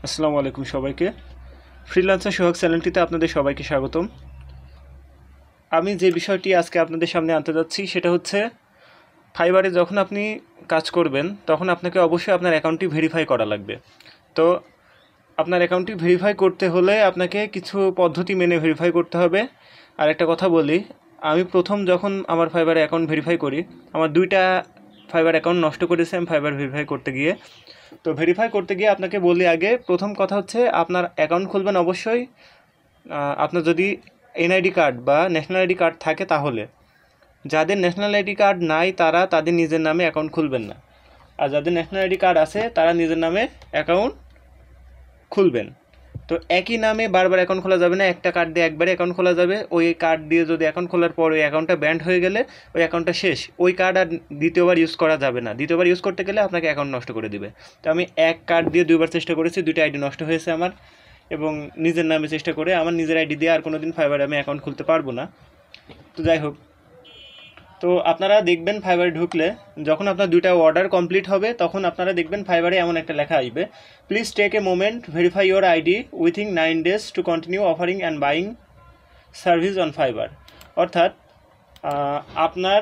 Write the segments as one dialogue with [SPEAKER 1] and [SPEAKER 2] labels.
[SPEAKER 1] আসসালামু আলাইকুম সবাইকে। ফ্রিল্যান্সার সোহাগ চ্যানেলটিতে আপনাদের সবাইকে স্বাগতম। আমি যে বিষয়টি আজকে আপনাদের সামনে আনতে যাচ্ছি সেটা হচ্ছে ফাইবারে যখন আপনি কাজ করবেন তখন আপনাকে অবশ্যই আপনার অ্যাকাউন্টটি ভেরিফাই করা লাগবে। তো আপনার অ্যাকাউন্টটি ভেরিফাই করতে হলে আপনাকে কিছু পদ্ধতি মেনে ভেরিফাই করতে হবে। আর একটা কথা বলি, আমি প্রথম যখন আমার ফাইবারে অ্যাকাউন্ট ভেরিফাই করি, আমার 2টা ফাইবার অ্যাকাউন্ট নষ্ট করেছে আমি ফাইবার ভেরিফাই করতে গিয়ে। তো ভেরিফাই করতে গিয়ে আপনাকে বলি আগে, প্রথম কথা হচ্ছে আপনার অ্যাকাউন্ট খুলবেন অবশ্যই আপনার যদি এনআইডি কার্ড বা ন্যাশনাল আইডি কার্ড থাকে তাহলে। যাদের ন্যাশনাল আইডি কার্ড নাই তারা তাদের নিজের নামে অ্যাকাউন্ট খুলবেন না, আর যাদের ন্যাশনাল আইডি কার্ড আছে তারা নিজের নামে অ্যাকাউন্ট খুলবেন। তো একই নামে বারবার অ্যাকাউন্ট খোলা যাবে না, একটা কার্ড দিয়ে একবারে অ্যাকাউন্ট খোলা যাবে। ওই কার্ড দিয়ে যদি অ্যাকাউন্ট খোলার পর ওই অ্যাকাউন্টটা ব্যান্ড হয়ে গেলে ওই অ্যাকাউন্টটা শেষ, ওই কার্ড আর দ্বিতীয়বার ইউজ করা যাবে না। দ্বিতীয়বার ইউজ করতে গেলে আপনাকে অ্যাকাউন্ট নষ্ট করে দিবে। তো আমি এক কার্ড দিয়ে 2বার চেষ্টা করেছি, 2টা আইডি নষ্ট হয়েছে আমার, এবং নিজের নামে চেষ্টা করে আমার নিজের আইডি দিয়ে আর কোনো দিন ফাইবারে আমি অ্যাকাউন্ট খুলতে পারবো না। তো যাই হোক, তো আপনারা দেখবেন ফাইবারে ঢুকলে যখন আপনার 2টা অর্ডার কমপ্লিট হবে তখন আপনারা দেখবেন ফাইবারে এমন একটা লেখা আসবে, please take a moment verify your ID within 9 days to continue offering and buying service on fibre. অর্থাৎ আপনার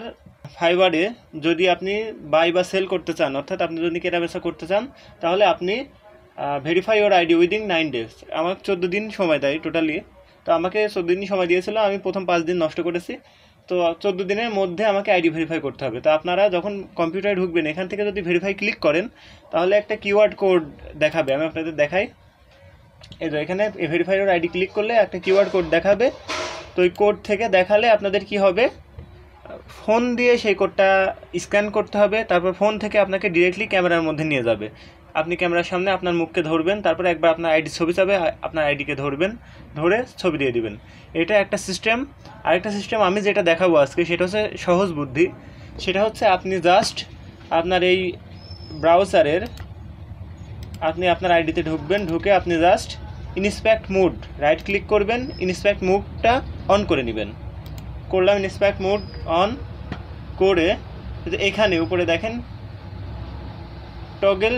[SPEAKER 1] ফাইবারে যদি আপনি বাই বা সেল করতে চান, অর্থাৎ আপনি যদি কেনাবেচা করতে চান, তাহলে আপনি verify your ID within 9 days। আমার 14 দিন সময় দেয় টোটালি। তো আমাকে 14 দিন সময় দিয়েছিল, আমি প্রথম 5 দিন নষ্ট করেছি। তো 14 দিনের মধ্যে আমাকে আইডি ভেরিফাই করতে হবে। তো আপনারা যখন কম্পিউটারে ঢুকবেন এখান থেকে যদি ভেরিফাই ক্লিক করেন তাহলে একটা কিওয়ার্ড কোড দেখাবে, আমি আপনাদের দেখাই। এই যে এখানে ভেরিফাই ইউর আইডি ক্লিক করলে একটা কিওয়ার্ড কোড দেখাবে। তো ওই কোড থেকে দেখালে আপনাদের কি হবে, ফোন দিয়ে সেই কোডটা স্ক্যান করতে হবে। তারপর ফোন থেকে আপনাকে ডিরেক্টলি ক্যামেরার মধ্যে নিয়ে যাবে। আপনি ক্যামেরার সামনে আপনার মুখকে ধরবেন, তারপরে একবার আপনার আইডি ছবি চাবে, আপনার আইডিকে ধরবেন, ধরে ছবি দিয়ে দিবেন। এটা একটা সিস্টেম। আরেকটা সিস্টেম আমি যেটা দেখাবো আজকে সেটা হচ্ছে সহজ বুদ্ধি। সেটা হচ্ছে আপনি জাস্ট আপনার এই ব্রাউজারের আপনি আপনার আইডিতে ঢুকবেন, ঢুকে আপনি just inspect mode right click করবেন, ইনস্পেক্ট মোডটা অন করে নেবেন। করলাম ইনস্পেক্ট মোড অন করে এখানে উপরে দেখেন টগল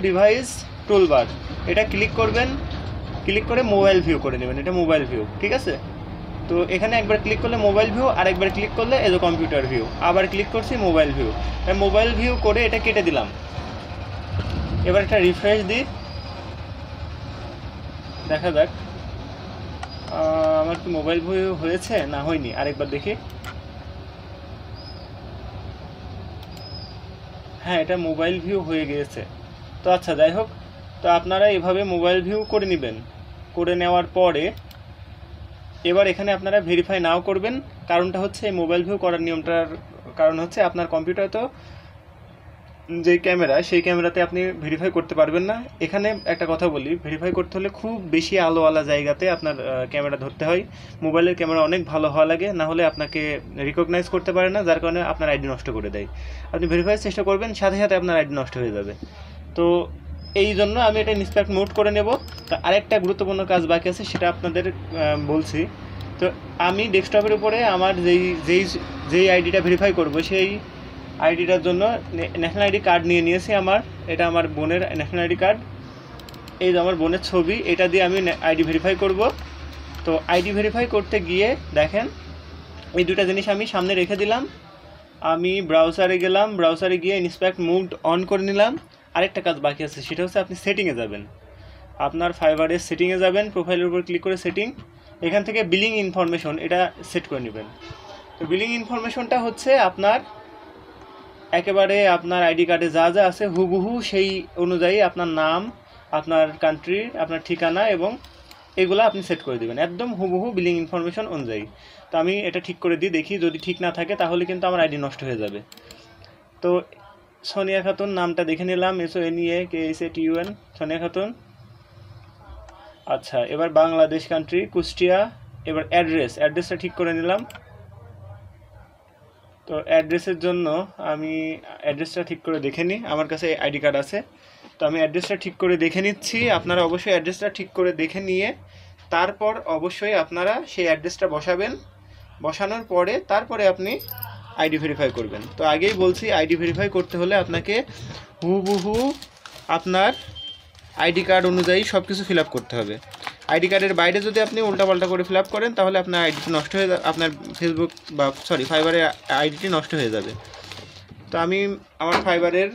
[SPEAKER 1] ডিভাইস টুলবার, এটা ক্লিক করবেন। ক্লিক করে মোবাইল ভিউ করে নেবেন, এটা মোবাইল ভিউ, ঠিক আছে। তো এখানে একবার ক্লিক করলে মোবাইল ভিউ, আর একবার ক্লিক করলে এই যে কম্পিউটার ভিউ, আবার ক্লিক করছি মোবাইল ভিউ। মোবাইল ভিউ করে এটা কেটে দিলাম। এবার একটা রিফ্রেশ দিই, দেখা যাক আমার কি মোবাইল ভিউ হয়েছে না হয়নি, আরেকবার দেখি। হ্যাঁ, এটা মোবাইল ভিউ হয়ে গিয়েছে। তো আচ্ছা, যাই হোক, তো আপনারা এভাবে মোবাইল ভিউ করে নেবেন। করে নেওয়ার পরে এবার এখানে আপনারা ভেরিফাই নাও করবেন। কারণটা হচ্ছে এই মোবাইল ভিউ করার নিয়মটার কারণ হচ্ছে আপনার কম্পিউটার তো যে ক্যামেরা, সেই ক্যামেরাতে আপনি ভেরিফাই করতে পারবেন না। এখানে একটা কথা বলি, ভেরিফাই করতে হলে খুব বেশি আলোওয়ালা জায়গাতে আপনার ক্যামেরা ধরতে হয়। মোবাইলের ক্যামেরা অনেক ভালো হওয়া লাগে, না হলে আপনাকে রিকগনাইজ করতে পারে না, যার কারণে আপনার আইডি নষ্ট করে দেয়। আপনি ভেরিফাই চেষ্টা করবেন, সাথে সাথে আপনার আইডি নষ্ট হয়ে যাবে। তো এই জন্য আমি এটা ইনস্পেক্ট মোড করে নেব। তা আরেকটা গুরুত্বপূর্ণ কাজ বাকি আছে, সেটা আপনাদের বলছি। তো আমি ডেস্কটপের উপরে আমার যেই আইডিটা ভেরিফাই করব সেই আইডিটার জন্য ন্যাশনাল আইডি কার্ড নিয়ে নিয়েছি আমার। এটা আমার বোনের ন্যাশনাল আইডি কার্ড, এই যে আমার বোনের ছবি, এটা দিয়ে আমি আইডি ভেরিফাই করব। তো আইডি ভেরিফাই করতে গিয়ে দেখেন এই 2টা জিনিস আমি সামনে রেখে দিলাম। আমি ব্রাউজারে গেলাম, ব্রাউজারে গিয়ে ইনস্পেক্ট মোড অন করে নিলাম। আরেকটা কাজ বাকি আছে, সেটা হচ্ছে আপনি সেটিংয়ে যাবেন। আপনার ফাইবারের সেটিংয়ে যাবেন, প্রোফাইলের উপর ক্লিক করে সেটিং, এখান থেকে বিলিং ইনফরমেশন এটা সেট করে নেবেন। তো বিলিং ইনফরমেশনটা হচ্ছে আপনার একেবারে আপনার আইডি কার্ডে যা যা আছে হুবহু সেই অনুযায়ী আপনার নাম, আপনার কান্ট্রি, আপনার ঠিকানা এবং এগুলো আপনি সেট করে দেবেন একদম হুবহু বিলিং ইনফরমেশন অনুযায়ী। তো আমি এটা ঠিক করে দিই, দেখি যদি ঠিক না থাকে তাহলে কিন্তু আমার আইডি নষ্ট হয়ে যাবে। তো সোনিয়া খাতুন নামটা দেখে নিলাম, SONIAKHATUN, সোনিয়া খাতুন। আচ্ছা, এবার বাংলাদেশ কান্ট্রি কুষ্টিয়া। এবার অ্যাড্রেসটা ঠিক করে নিলাম। তো অ্যাড্রেসের জন্য আমি অ্যাড্রেসটা ঠিক করে দেখে নিই, আমার কাছে আইডি কার্ড আছে। তো আমি অ্যাড্রেসটা ঠিক করে দেখে নিচ্ছি। আপনারা অবশ্যই অ্যাড্রেসটা ঠিক করে দেখে নিয়ে তারপর অবশ্যই আপনারা সেই অ্যাড্রেসটা বসাবেন। বসানোর পরে তারপরে আপনি আইডি ভেরিফাই করবেন। তো আগেই বলছি, আইডি ভেরিফাই করতে হলে আপনাকে হুবহু আপনার আইডি কার্ড অনুযায়ী সব কিছু ফিল আপ করতে হবে। আইডি কার্ডের বাইরে যদি আপনি উল্টাপাল্টা করে ফিল আপ করেন তাহলে আপনার আইডিটি নষ্ট হয়ে যাবে, আপনার ফেসবুক বা ফাইবারের আইডিটি নষ্ট হয়ে যাবে। তো আমি আমার ফাইবারের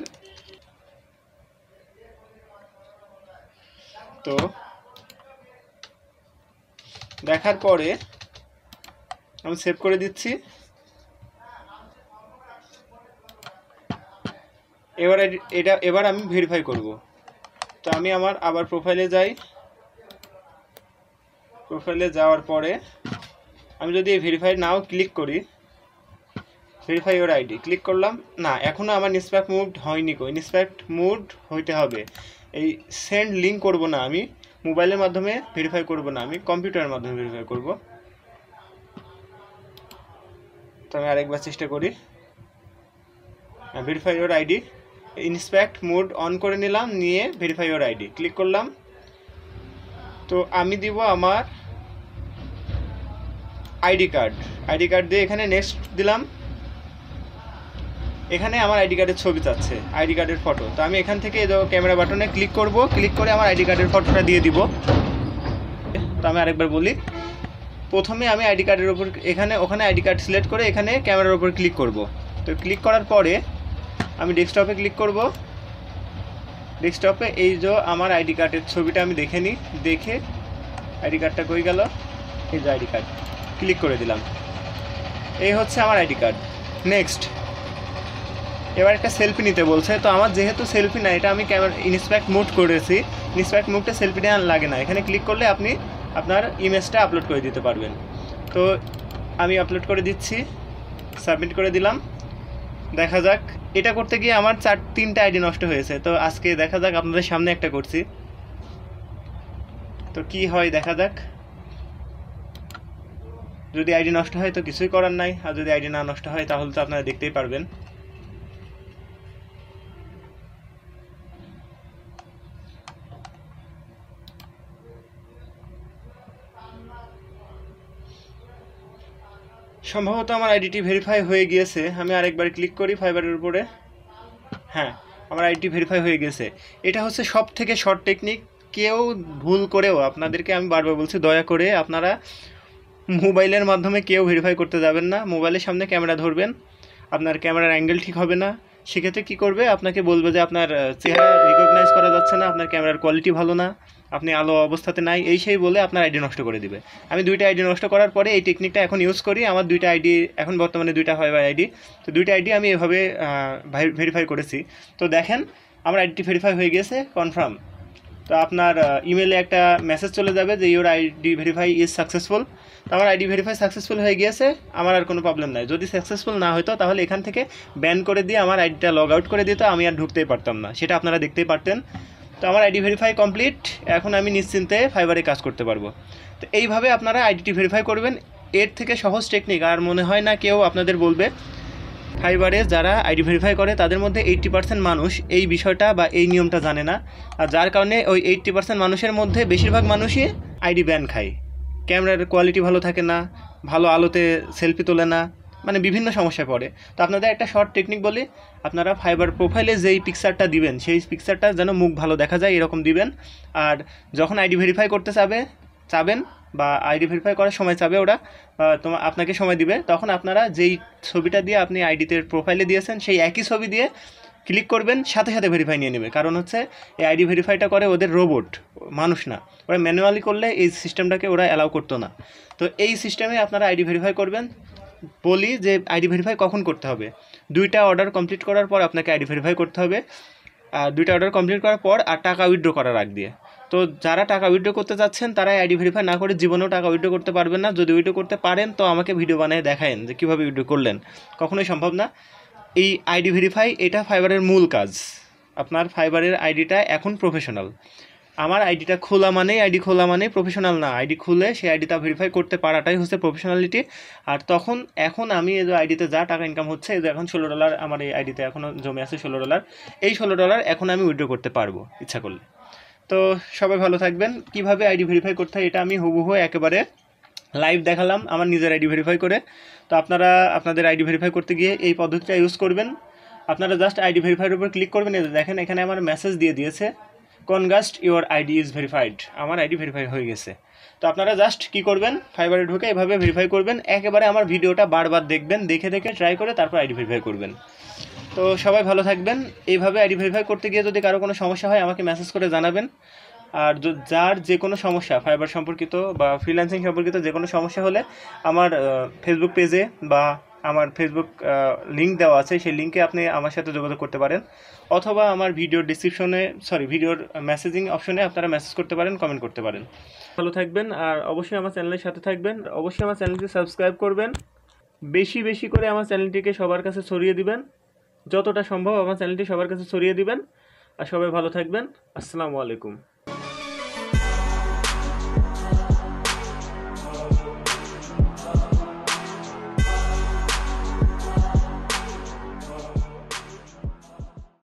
[SPEAKER 1] তো দেখার পরে আমি সেভ করে দিচ্ছি। এবার আমি ভেরিফাই করব। তো আমি আমার আবার প্রোফাইলে যাই। প্রোফাইলে যাওয়ার পরে আমি যদি এই ভেরিফাই নাও ক্লিক করি, ভেরিফাই ইওর আইডি ক্লিক করলাম, না এখনও আমার ইনস্পেক্ট মুড হয়নি। ইনস্পেক্ট মুড হইতে হবে। এই সেন্ড লিঙ্ক করব না, আমি মোবাইলের মাধ্যমে ভেরিফাই করব না, আমি কম্পিউটারের মাধ্যমে ভেরিফাই করব। তো আমি আরেকবার চেষ্টা করি। Verify your ID, inspect mode on করে নিলাম, নিয়ে ভেরিফাই ইওর আইডি ক্লিক করলাম। তো আমি দিব আমার আইডি কার্ড দিয়ে এখানে নেক্সট দিলাম। এখানে আমার আইডি কার্ডের ছবি চাচ্ছে, আইডি কার্ডের ফটো। তো আমি এখান থেকে ক্যামেরা বাটনে ক্লিক করব, ক্লিক করে আমার আইডি কার্ডের ফটোটা দিয়ে দিব। তো আমি আরেকবার বলি, প্রথমে আমি আইডি কার্ডের উপর ওখানে আইডি কার্ড সিলেক্ট করে এখানে ক্যামেরার উপর ক্লিক করব। তো ক্লিক করার পরে আমি ডেস্কটপে ক্লিক করব। ডেস্কটপে এই যে আমার আইডি কার্ডের ছবিটা আমি দেখে নিই, দেখে আইডি কার্ডটা কই গেল, এই যে আইডি কার্ড ক্লিক করে দিলাম। এই হচ্ছে আমার আইডি কার্ড। নেক্সট এবার একটা সেলফি নিতে বলছে। তো আমার যেহেতু সেলফি না, এটা আমি ক্যামেরা ইনস্পেক্ট মুড করেছি, ইনস্পেক্ট মুডটা সেলফি নেওয়া লাগে না। এখানে ক্লিক করলে আপনি আপনার ইমেজটা আপলোড করে দিতে পারবেন। তো আমি আপলোড করে দিচ্ছি, সাবমিট করে দিলাম। দেখা যাক, এটা করতে গিয়ে আমার 3টা আইডি নষ্ট হয়েছে। তো আজকে দেখা যাক, আপনাদের সামনে একটা করছি, তো কি হয় দেখা যাক। যদি আইডি নষ্ট হয় তো কিছুই করার নাই, আর যদি আইডি না নষ্ট হয় তাহলে তো আপনারা দেখতেই পারবেন। সম্ভবত আমার আইডিটি ভেরিফাই হয়ে গিয়েছে। আমি আরেকবার ক্লিক করি ফাইবারের উপরে। হ্যাঁ, আমার আইডিটি ভেরিফাই হয়ে গেছে। এটা হচ্ছে সব থেকে শর্ট টেকনিক। কেউ ভুল করেও, আপনাদেরকে আমি বারবার বলছি, দয়া করে আপনারা মোবাইলের মাধ্যমে কেউ ভেরিফাই করতে যাবেন না। মোবাইলের সামনে ক্যামেরা ধরবেন, আপনার ক্যামেরার অ্যাঙ্গেল ঠিক হবে না। সেক্ষেত্রে কী করবে, আপনাকে বলবে যে আপনার চেহারা রিকগনাইজ করা যাচ্ছে না, আপনার ক্যামেরার কোয়ালিটি ভালো না, আপনি আলো অবস্থাতে নাই, এই সেই বলে আপনার আইডি নষ্ট করে দিবে। আমি 2টা আইডি নষ্ট করার পরে এই টেকনিকটা এখন ইউজ করি। আমার 2টা আইডি এখন বর্তমানে 2টা ফাইবার আইডি। তো 2টা আইডি আমি এভাবে ভেরিফাই করেছি। তো দেখেন আমার আইডিটি ভেরিফাই হয়ে গেছে, কনফার্ম। তো আপনার ইমেলে একটা মেসেজ চলে যাবে যে your ID verify is successful. তো আমার আইডি ভেরিফাই সাকসেসফুল হয়ে গিয়েছে, আমার আর কোনো প্রবলেম নাই। যদি সাকসেসফুল না হতো তাহলে এখান থেকে ব্যান করে দিয়ে আমার আইডিটা লগ আউট করে দিত, আমি আর ঢুকতেই পারতাম না, সেটা আপনারা দেখতেই পারতেন। তো আমার আইডি ভেরিফাই কমপ্লিট, এখন আমি নিশ্চিন্তে ফাইবারে কাজ করতে পারবো। তো এইভাবে আপনারা আইডিটি ভেরিফাই করবেন। এর থেকে সহজ টেকনিক আর মনে হয় না কেউ আপনাদের বলবে। ফাইবারে যারা আইডি ভেরিফাই করে তাদের মধ্যে 80% মানুষ এই বিষয়টা বা এই নিয়মটা জানে না, আর যার কারণে ওই 80% মানুষের মধ্যে বেশিরভাগ মানুষই আইডি ব্যান খায়। ক্যামেরার কোয়ালিটি ভালো থাকে না, ভালো আলোতে সেলফি তোলে না, মানে বিভিন্ন সমস্যায় পড়ে। তো আপনাদের একটা শর্ট টেকনিক বলি, আপনারা ফাইবার প্রোফাইলে যেই পিকচারটা দিবেন সেই পিকচারটা যেন মুখ ভালো দেখা যায় এরকম দিবেন। আর যখন আইডি ভেরিফাই করতে চাবেন বা আইডি ভেরিফাই করার সময় চাবে ওরা, আপনাকে সময় দিবে, তখন আপনারা যেই ছবিটা দিয়ে আপনি আইডিতে প্রোফাইলে দিয়েছেন সেই একই ছবি দিয়ে ক্লিক করবেন, সাথে সাথে ভেরিফাই নিয়ে নেবে। কারণ হচ্ছে এই আইডি ভেরিফাইটা করে ওদের রোবট, মানুষ না। ওরা ম্যানুয়ালি করলে এই সিস্টেমটাকে ওরা অ্যালাউ করতো না। তো এই সিস্টেমে আপনারা আইডি ভেরিফাই করবেন। বলি যে আইডি ভেরিফাই কখন করতে হবে, 2টা অর্ডার কমপ্লিট করার পর আপনাকে আইডি ভেরিফাই করতে হবে। 2টা অর্ডার কমপ্লিট করার পর আর টাকা উইথড্র করার আগ দিয়ে। তো যারা টাকা উইথড্র করতে চাচ্ছেন তারা আইডি ভেরিফাই না করে জীবনেও টাকা উইথড্র করতে পারবেন না। যদি উইথড্র করতে পারেন তো আমাকে ভিডিও বানিয়ে দেখায়েন যে কীভাবে উইথড্র করলেন, কখনোই সম্ভব না। এই আইডি ভেরিফাই এটা ফাইবারের মূল কাজ। আপনার ফাইবারের আইডিটা এখন প্রফেশনাল। আমার আইডিটা খোলা মানেই প্রফেশনাল না। আইডি খুলে সেই আইডিটা ভেরিফাই করতে পারাটাই হচ্ছে প্রফেশনালিটি। আর এখন আমি এই যে আইডিতে যা টাকা ইনকাম হচ্ছে, এই যে এখন $16 আমার এই আইডিতে এখনও জমে আছে $16। এই $16 এখন আমি উইথড্র করতে পারবো ইচ্ছা করলে। তো সবাই ভালো থাকবেন। কিভাবে আইডি ভেরিফাই করতে হয় এটা আমি হুবহু একেবারে লাইভ দেখালাম আমার নিজের আইডি ভেরিফাই করে। তো আপনারা আপনাদের আইডি ভেরিফাই করতে গিয়ে এই পদ্ধতিটা ইউজ করবেন। আপনারা জাস্ট আইডি ভেরিফাইয়ের উপর ক্লিক করবেন, এই দেখেন এখানে আমার মেসেজ দিয়ে দিয়েছে congrats your ID is verified, আমার আইডি ভেরিফাই হয়ে গেছে। তো আপনারা জাস্ট কী করবেন, ফাইবারে ঢুকে এভাবে ভেরিফাই করবেন, একেবারে আমার ভিডিওটা বারবার দেখবেন, দেখে দেখে ট্রাই করে তারপর আইডি ভেরিফাই করবেন। তো সবাই ভালো থাকবেন। এইভাবে আইডি ভেরিফাই করতে গিয়ে যদি কারো কোনো সমস্যা হয় আমাকে মেসেজ করে জানাবেন। আর যার যে কোনো সমস্যা ফাইবার সম্পর্কিত বা ফ্রিল্যান্সিং সম্পর্কিত যে কোনো সমস্যা হলে আমার ফেসবুক পেজে বা আমার ফেসবুক লিঙ্ক দেওয়া আছে, সেই লিঙ্কে আপনি আমার সাথে যোগাযোগ করতে পারেন, অথবা আমার ভিডিওর ভিডিওর মেসেজিং অপশনে আপনারা মেসেজ করতে পারেন, কমেন্ট করতে পারেন। ভালো থাকবেন আর অবশ্যই আমার চ্যানেলের সাথে থাকবেন। অবশ্যই আমার চ্যানেলটি সাবস্ক্রাইব করবেন, বেশি বেশি করে আমার চ্যানেলটিকে সবার কাছে ছড়িয়ে দিবেন, যতটা সম্ভব আমার চ্যানেলটি সবার কাছে ছড়িয়ে দিবেন। আর সবাই ভালো থাকবেন। আসসালামু আলাইকুম।